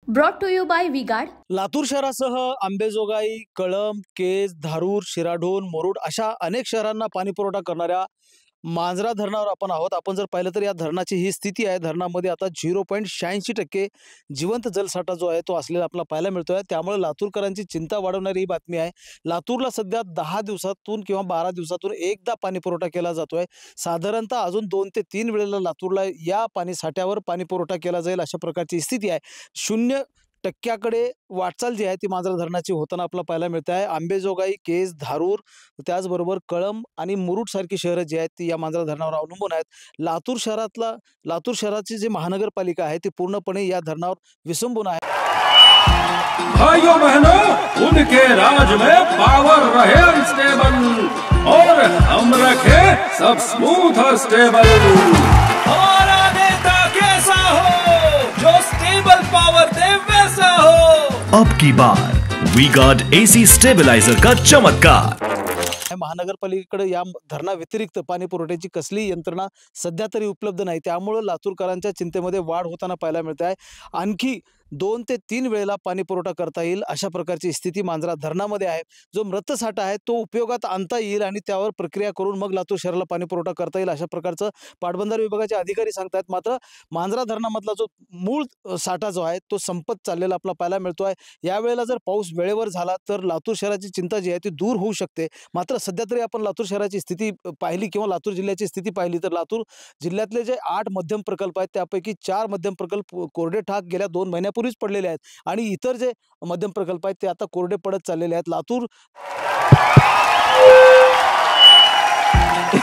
Brought to you by V-Guard. Latur शहरासह अंबेजोगाई, कळंब, केज, धारूर, शिराढोण, मुरुड अशा अनेक शहरांना पाणी पुरवठा करणाऱ्या मांजरा धरणावर आपण आहोत। आपण जर पाहिलं तर या धरणाची ही स्थिती आहे। धरणामध्ये आता 0.86% जिवंत जलसाठा जो आहे तो असलेला आपल्याला पाहायला मिळतोय। त्यामुळे लातूरकरांची चिंता वाढवणारी ही बातमी आहे। लातूरला सध्या 10 दिवसातून किंवा 12 दिवसातून एकदा पाणी पुरवठा केला जातोय। साधारणतः अजून 2 ते 3 वेळेला लातूरला या पाणी साठ्यावर पाणी पुरवठा केला जाईल अशा प्रकारची स्थिती आहे। 0% वाटचाल जी आहे ती मांजरा धरणाची होताना आपल्याला पाहायला मिळते आहे। अंबेजोगाई, केज, धारूर त्याचबरोबर कळंब आणि मुरुड सारखी शहरं जी आहेत ती या मांजरा धरणावर अवलंबून आहेत। लातूर शहराची जी महानगरपालिका आहे ती पूर्णपणे या धरणावर विसंबून आहे। भाइयों बहनों, उनके राज में पावर रहे अनस्टेबल और हम रखे सब स्मूथ और स्टेबल। हमारा नेता कैसा हो जो स्टेबल पावर दे वैसा हो। अब की बार वी-गार्ड एसी स्टेबलाइजर का चमत्कार। महानगरपालिकेकडे या धरणा व्यतिरिक्त पाणी पुरवठ्याची कसली यंत्रणा सध्या तरी उपलब्ध नाही। त्यामुळे लातूरकरांच्या चिंतेमध्ये वाढ होताना पाहायला मिळते आहे। आणखी 2 ते 3 वेळेला पाणी पुरवठा करता येईल अशा प्रकारची स्थिती मांजरा धरणामध्ये आहे। जो मृत साठा आहे तो उपयोगात आणता येईल आणि त्यावर प्रक्रिया करून मग लातूर शहराला पाणी पुरवठा करता येईल अशा प्रकारचं पाटबंधारे विभागाचे अधिकारी सांगतात। मात्र मांजरा धरणामधला जो मूळ साठा जो आहे तो संपत चाललेला आपल्याला पाहायला मिळतो आहे। यावेळेला जर पाऊस वेळेवर झाला तर लातूर शहराची चिंता जी आहे ती दूर होऊ शकते। मात्र सध्या तरी आपण लातूर शहराची स्थिती पाहिली किंवा लातूर जिल्ह्याची स्थिती पाहिली तर लातूर जिल्ह्यातले जे 8 मध्यम प्रकल्प आहेत त्यापैकी 4 मध्यम प्रकल्प कोरडे ठाक गेल्या 2 महिन्यापूर्वीच पडलेले आहेत आणि इतर जे मध्यम प्रकल्प आहेत ते आता कोरडे पडत चाललेले आहेत। लातूर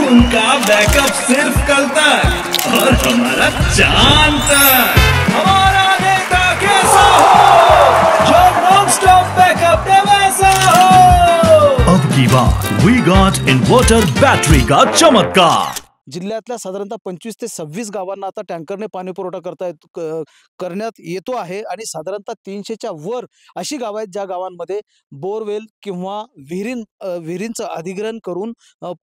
उनका बैकअप सिर्फ कल तक और हमारा चांद तक। हमारा नेता कैसा हो जो नॉन स्टॉप बैकअप दे वैसा हो। अब की बार वी-गार्ड इन्वर्टर बैटरी का चमत्कार। जिल्ह्यातल्या साधारणतः 25 ते 26 गावांना आता टँकरने पाणी पुरवठा करण्यात येतो आहे आणि साधारणतः 300च्या वर अशी गावं आहेत ज्या गावांमध्ये बोरवेल किंवा विहिरींचं अधिग्रहण करून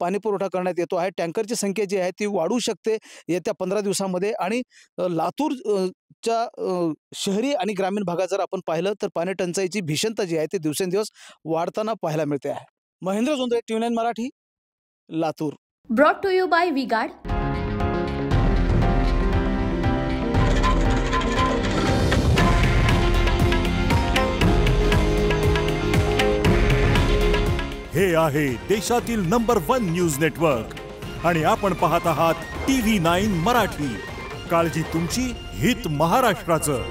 पाणी पुरवठा करण्यात येतो आहे। टँकरची संख्या जी आहे ती वाढू शकते येत्या 15 दिवसामध्ये आणि लातूरच्या शहरी आणि ग्रामीण भागात जर आपण पाहिलं तर पाणी टंचाईची भीषणता जी आहे ती दिवसेंदिवस वाढताना पाहायला मिळते आहे। Mahendra Jondhale, TV9 Marathi, Latur. Brought to you by V-Guard. हे आहे देशातील नंबर 1 न्यूज नेटवर्क आणि आपण पाहत आहात TV9 मराठी। काळजी तुमची, हित महाराष्ट्राचं।